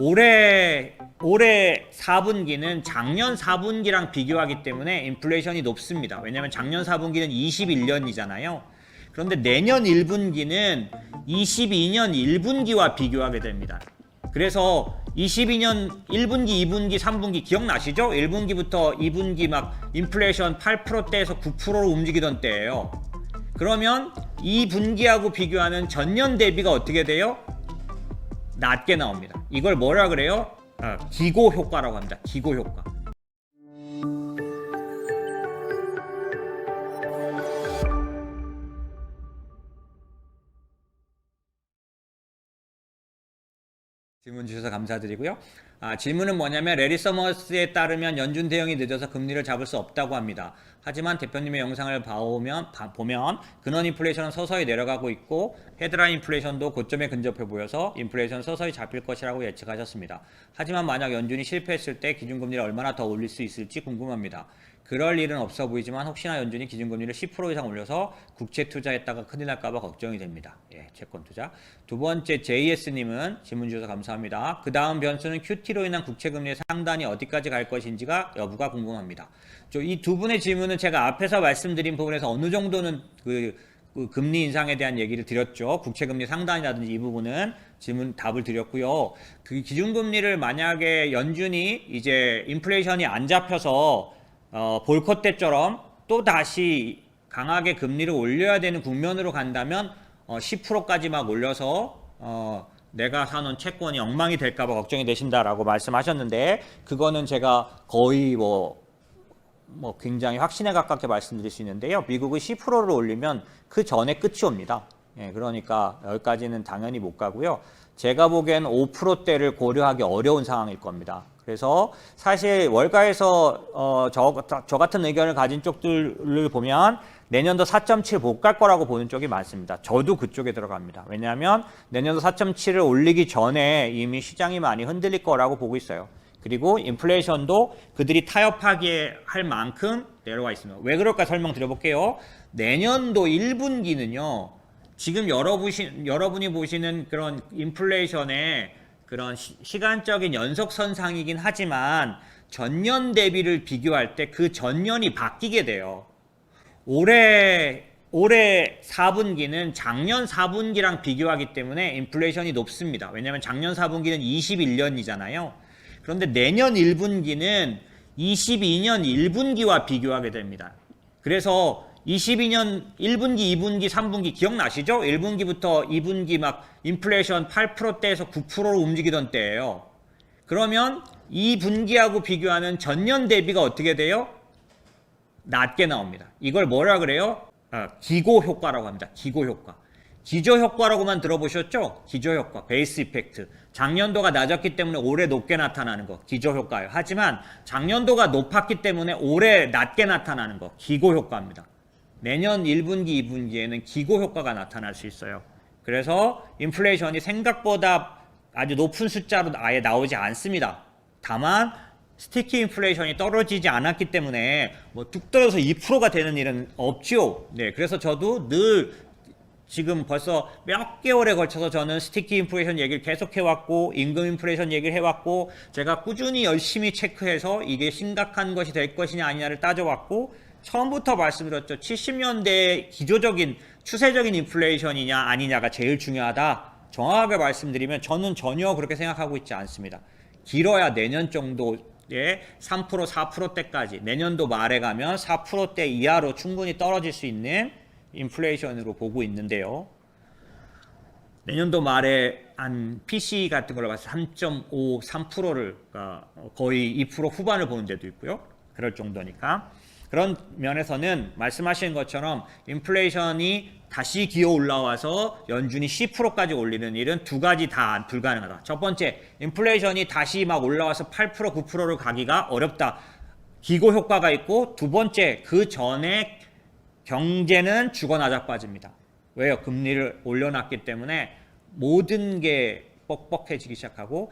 올해 4분기는 작년 4분기랑 비교하기 때문에 인플레이션이 높습니다. 왜냐하면 작년 4분기는 21년이잖아요. 그런데 내년 1분기는 22년 1분기와 비교하게 됩니다. 그래서 22년 1분기, 2분기, 3분기 기억나시죠? 1분기부터 2분기 막 인플레이션 8%대에서 9%로 움직이던 때예요. 그러면 이 분기하고 비교하는 전년 대비가 어떻게 돼요? 낮게 나옵니다. 이걸 뭐라 그래요? 기고 효과라고 합니다. 기고 효과. 질문 주셔서 감사드리고요. 질문은 뭐냐면 레리 서머스에 따르면 연준 대응이 늦어서 금리를 잡을 수 없다고 합니다. 하지만 대표님의 영상을 보면 근원 인플레이션은 서서히 내려가고 있고 헤드라인 인플레이션도 고점에 근접해 보여서 인플레이션 서서히 잡힐 것이라고 예측하셨습니다. 하지만 만약 연준이 실패했을 때 기준금리를 얼마나 더 올릴 수 있을지 궁금합니다. 그럴 일은 없어 보이지만 혹시나 연준이 기준금리를 10% 이상 올려서 국채 투자했다가 큰일 날까봐 걱정이 됩니다. 예, 채권 투자. 두 번째 JS님은 질문 주셔서 감사합니다. 그 다음 변수는 QT로 인한 국채금리의 상단이 어디까지 갈 것인지가 여부가 궁금합니다. 이 두 분의 질문은 제가 앞에서 말씀드린 부분에서 어느 정도는 그 금리 인상에 대한 얘기를 드렸죠. 국채금리 상단이라든지 이 부분은 답을 드렸고요. 그 기준금리를 만약에 연준이 이제 인플레이션이 안 잡혀서 볼컷 때처럼 또 다시 강하게 금리를 올려야 되는 국면으로 간다면 10%까지 막 올려서 내가 사놓은 채권이 엉망이 될까봐 걱정이 되신다라고 말씀하셨는데 그거는 제가 거의 뭐 굉장히 확신에 가깝게 말씀드릴 수 있는데요. 미국이 10%를 올리면 그 전에 끝이 옵니다. 예, 그러니까 여기까지는 당연히 못 가고요. 제가 보기엔 5%대를 고려하기 어려운 상황일 겁니다. 그래서 사실 월가에서 저 같은 의견을 가진 쪽들을 보면 내년도 4.7 못 갈 거라고 보는 쪽이 많습니다. 저도 그쪽에 들어갑니다. 왜냐하면 내년도 4.7을 올리기 전에 이미 시장이 많이 흔들릴 거라고 보고 있어요. 그리고 인플레이션도 그들이 타협하게 할 만큼 내려와 있습니다. 왜 그럴까 설명드려볼게요. 내년도 1분기는요. 지금 여러분이 보시는 그런 인플레이션의 그런 시간적인 연속선상이긴 하지만 전년 대비를 비교할 때 그 전년이 바뀌게 돼요. 올해 4분기는 작년 4분기랑 비교하기 때문에 인플레이션이 높습니다. 왜냐하면 작년 4분기는 21년이잖아요. 그런데 내년 1분기는 22년 1분기와 비교하게 됩니다. 그래서 22년 1분기, 2분기, 3분기 기억나시죠? 1분기부터 2분기 막 인플레이션 8%대에서 9%로 움직이던 때예요. 그러면 이 분기하고 비교하는 전년 대비가 어떻게 돼요? 낮게 나옵니다. 이걸 뭐라 그래요? 기고 효과라고 합니다. 기고 효과. 기저 효과라고만 들어보셨죠? 기저 효과, 베이스 이펙트. 작년도가 낮았기 때문에 올해 높게 나타나는 거, 기저 효과예요. 하지만 작년도가 높았기 때문에 올해 낮게 나타나는 거, 기고 효과입니다. 내년 1분기, 2분기에는 기고 효과가 나타날 수 있어요. 그래서 인플레이션이 생각보다 아주 높은 숫자로 아예 나오지 않습니다. 다만 스티키 인플레이션이 떨어지지 않았기 때문에 뚝 떨어져서 2%가 되는 일은 없죠. 네, 그래서 저도 늘 지금 벌써 몇 개월에 걸쳐서 저는 스티키 인플레이션 얘기를 계속 해왔고 임금 인플레이션 얘기를 해왔고 제가 꾸준히 열심히 체크해서 이게 심각한 것이 될 것이냐 아니냐를 따져왔고 처음부터 말씀드렸죠. 70년대의 기조적인 추세적인 인플레이션이냐 아니냐가 제일 중요하다. 정확하게 말씀드리면 저는 전혀 그렇게 생각하고 있지 않습니다. 길어야 내년 정도에 3% 4%대까지 내년도 말에 가면 4%대 이하로 충분히 떨어질 수 있는 인플레이션으로 보고 있는데요. 내년도 말에 한 PC 같은 걸로 봐서 3.5, 3%를 거의 2% 후반을 보는 데도 있고요. 그럴 정도니까. 그런 면에서는 말씀하신 것처럼 인플레이션이 다시 기어 올라와서 연준이 10%까지 올리는 일은 두 가지 다 불가능하다. 첫 번째, 인플레이션이 다시 막 올라와서 8%, 9%를 가기가 어렵다. 기고 효과가 있고 두 번째, 그 전에 경제는 죽어나자 빠집니다. 왜요? 금리를 올려놨기 때문에 모든 게 뻑뻑해지기 시작하고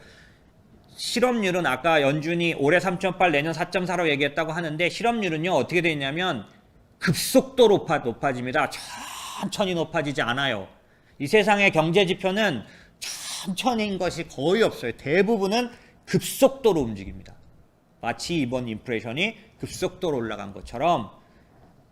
실업률은 아까 연준이 올해 3.8 내년 4.4로 얘기했다고 하는데 실업률은요 어떻게 되어 있냐면 급속도로 높아집니다. 천천히 높아지지 않아요. 이 세상의 경제 지표는 천천히인 것이 거의 없어요. 대부분은 급속도로 움직입니다. 마치 이번 인플레이션이 급속도로 올라간 것처럼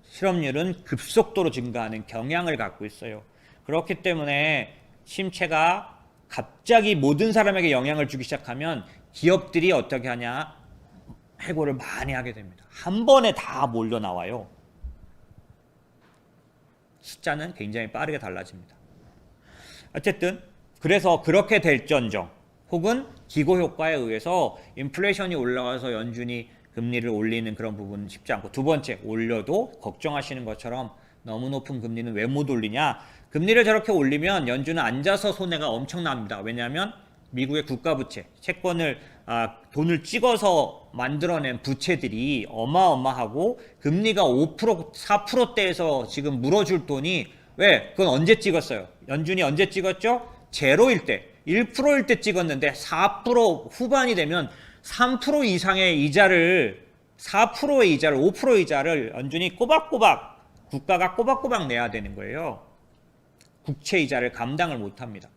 실업률은 급속도로 증가하는 경향을 갖고 있어요. 그렇기 때문에 침체가 갑자기 모든 사람에게 영향을 주기 시작하면 기업들이 어떻게 하냐? 해고를 많이 하게 됩니다. 한 번에 다 몰려 나와요. 숫자는 굉장히 빠르게 달라집니다. 어쨌든 그래서 그렇게 될전정 혹은 기고 효과에 의해서 인플레이션이 올라가서 연준이 금리를 올리는 그런 부분은 쉽지 않고, 두 번째, 올려도 걱정하시는 것처럼 너무 높은 금리는 왜 못 올리냐? 금리를 저렇게 올리면 연준은 앉아서 손해가 엄청납니다. 왜냐하면 미국의 국가부채, 채권을 돈을 찍어서 만들어낸 부채들이 어마어마하고 금리가 5%, 4%대에서 지금 물어줄 돈이, 왜? 그건 언제 찍었어요? 연준이 언제 찍었죠? 제로일 때, 1%일 때 찍었는데 4% 후반이 되면 3% 이상의 이자를, 4%의 이자를, 5%의 이자를 연준이 꼬박꼬박, 국가가 꼬박꼬박 내야 되는 거예요. 국채 이자를 감당을 못합니다.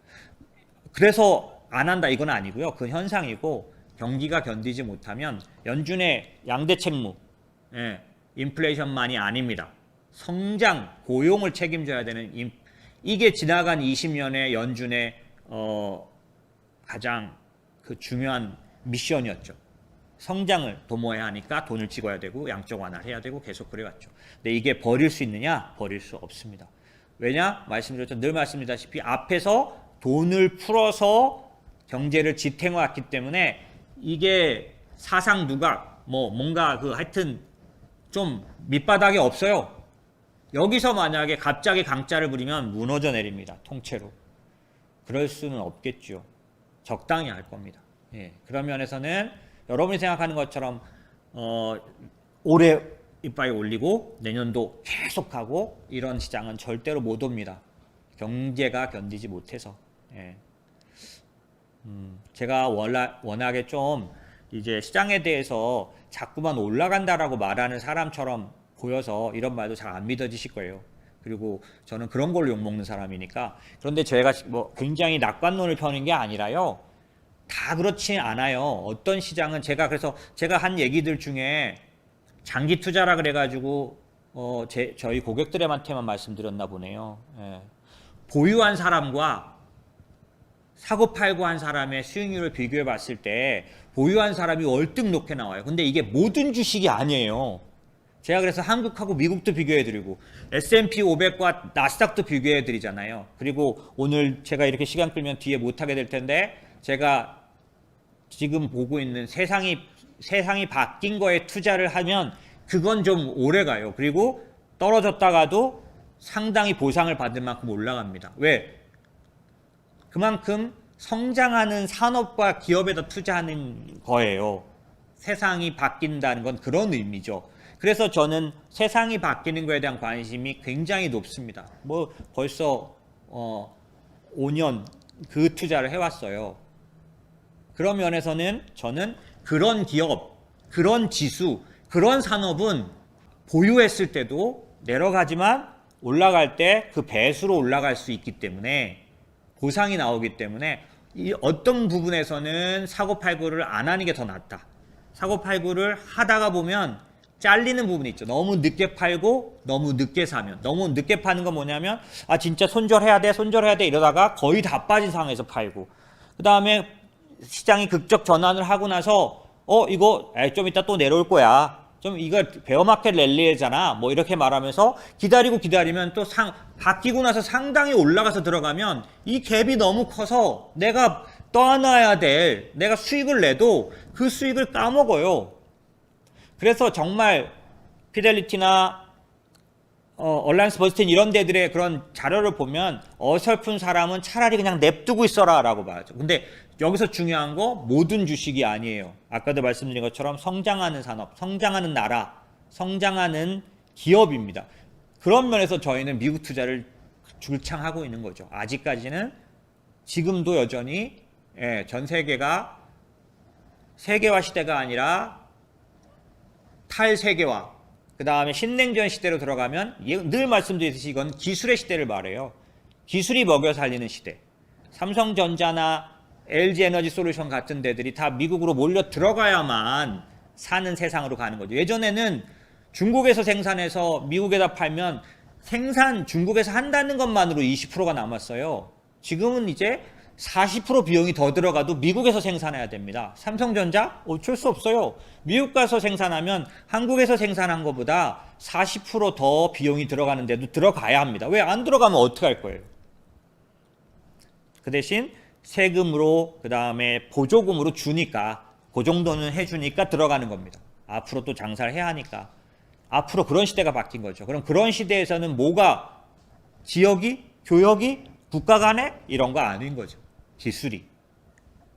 그래서 안 한다 이건 아니고요. 그 현상이고, 경기가 견디지 못하면 연준의 양대 책무, 인플레이션만이 아닙니다. 성장, 고용을 책임져야 되는 이게 지나간 20년의 연준의 가장 그 중요한 미션이었죠. 성장을 도모해야 하니까 돈을 찍어야 되고 양적 완화를 해야 되고 계속 그래왔죠. 근데 이게 버릴 수 있느냐? 버릴 수 없습니다. 왜냐? 말씀드렸죠. 늘 말씀드렸다시피 앞에서 돈을 풀어서 경제를 지탱해왔기 때문에 이게 사상 누각, 뭔가 하여튼 좀 밑바닥이 없어요. 여기서 만약에 갑자기 강짜를 부리면 무너져 내립니다. 통째로. 그럴 수는 없겠죠. 적당히 할 겁니다. 예, 그런 면에서는 여러분이 생각하는 것처럼 올해 이빨이 올리고 내년도 계속하고 이런 시장은 절대로 못 옵니다. 경제가 견디지 못해서. 예. 제가 워낙에 좀 이제 시장에 대해서 자꾸만 올라간다라고 말하는 사람처럼 보여서 이런 말도 잘 안 믿어지실 거예요. 그리고 저는 그런 걸로 욕먹는 사람이니까. 그런데 제가 굉장히 낙관론을 펴는 게 아니라요. 다 그렇지 않아요. 어떤 시장은 그래서 제가 한 얘기들 중에 장기 투자라 그래가지고 저희 고객들한테만 말씀드렸나 보네요. 예. 보유한 사람과 사고 팔고 한 사람의 수익률을 비교해 봤을 때 보유한 사람이 월등 높게 나와요. 근데 이게 모든 주식이 아니에요. 제가 그래서 한국하고 미국도 비교해 드리고 S&P 500과 나스닥도 비교해 드리잖아요. 그리고 오늘 제가 이렇게 시간 끌면 뒤에 못하게 될 텐데, 제가 지금 보고 있는 세상이 바뀐 거에 투자를 하면 그건 좀 오래 가요. 그리고 떨어졌다가도 상당히 보상을 받을 만큼 올라갑니다. 왜? 그만큼 성장하는 산업과 기업에다 투자하는 거예요. 세상이 바뀐다는 건 그런 의미죠. 그래서 저는 세상이 바뀌는 거에 대한 관심이 굉장히 높습니다. 벌써 5년 그 투자를 해왔어요. 그런 면에서는 저는 그런 기업, 그런 지수, 그런 산업은 보유했을 때도 내려가지만 올라갈 때 그 배수로 올라갈 수 있기 때문에, 보상이 나오기 때문에 어떤 부분에서는 사고팔고를 안 하는 게 더 낫다. 사고팔고를 하다가 보면 잘리는 부분이 있죠. 너무 늦게 팔고 너무 늦게 사면. 너무 늦게 파는 건 뭐냐면 진짜 손절해야 돼 이러다가 거의 다 빠진 상황에서 팔고, 그 다음에 시장이 극적 전환을 하고 나서 이거 좀 이따 또 내려올 거야, 좀 이거 베어마켓 랠리잖아 이렇게 말하면서 기다리면 또 바뀌고 나서 상당히 올라가서 들어가면 이 갭이 너무 커서 내가 떠안아야 될, 내가 수익을 내도 그 수익을 까먹어요. 그래서 정말 피델리티나 얼라이언스 버스틴 이런 데들의 그런 자료를 보면 어설픈 사람은 차라리 그냥 냅두고 있어라 라고 말하죠. 근데 여기서 중요한 거 모든 주식이 아니에요. 아까도 말씀드린 것처럼 성장하는 산업, 성장하는 나라, 성장하는 기업입니다. 그런 면에서 저희는 미국 투자를 줄창하고 있는 거죠. 아직까지는 지금도 여전히 전 세계가 세계화 시대가 아니라 탈세계화, 그 다음에 신냉전 시대로 들어가면 늘 말씀드렸듯이 이건 기술의 시대를 말해요. 기술이 먹여 살리는 시대. 삼성전자나 LG에너지솔루션 같은 데들이 다 미국으로 몰려 들어가야만 사는 세상으로 가는 거죠. 예전에는 중국에서 생산해서 미국에다 팔면 생산 중국에서 한다는 것만으로 20%가 남았어요. 지금은 이제 40% 비용이 더 들어가도 미국에서 생산해야 됩니다. 삼성전자 어쩔 수 없어요. 미국 가서 생산하면 한국에서 생산한 것보다 40%더 비용이 들어가는데도 들어가야 합니다. 왜 안 들어가면 어떻게 할 거예요? 그 대신 세금으로 그 다음에 보조금으로 주니까 그 정도는 해주니까 들어가는 겁니다. 앞으로 또 장사를 해야 하니까. 앞으로 그런 시대가 바뀐 거죠. 그럼 그런 시대에서는 뭐가 지역이, 교역이, 국가 간에 이런 거 아닌 거죠. 기술이.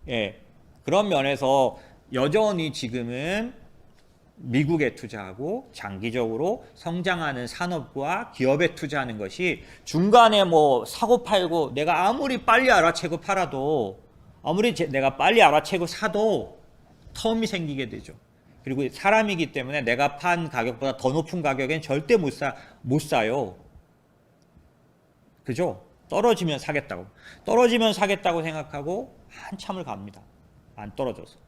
예. 그런 면에서 여전히 지금은 미국에 투자하고 장기적으로 성장하는 산업과 기업에 투자하는 것이 중간에 뭐 사고 팔고 내가 아무리 빨리 알아채고 팔아도 아무리 내가 빨리 알아채고 사도 텀이 생기게 되죠. 그리고 사람이기 때문에 내가 판 가격보다 더 높은 가격엔 절대 못 사요. 그죠? 떨어지면 사겠다고. 떨어지면 사겠다고 생각하고 한참을 갑니다. 안 떨어져서.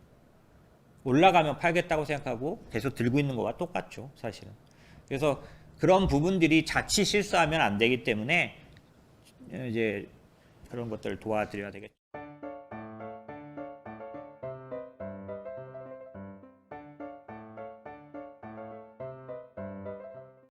올라가면 팔겠다고 생각하고 계속 들고 있는 거와 똑같죠, 사실은. 그래서 그런 부분들이 자칫 실수하면 안 되기 때문에 이제 그런 것들을 도와드려야 되겠죠.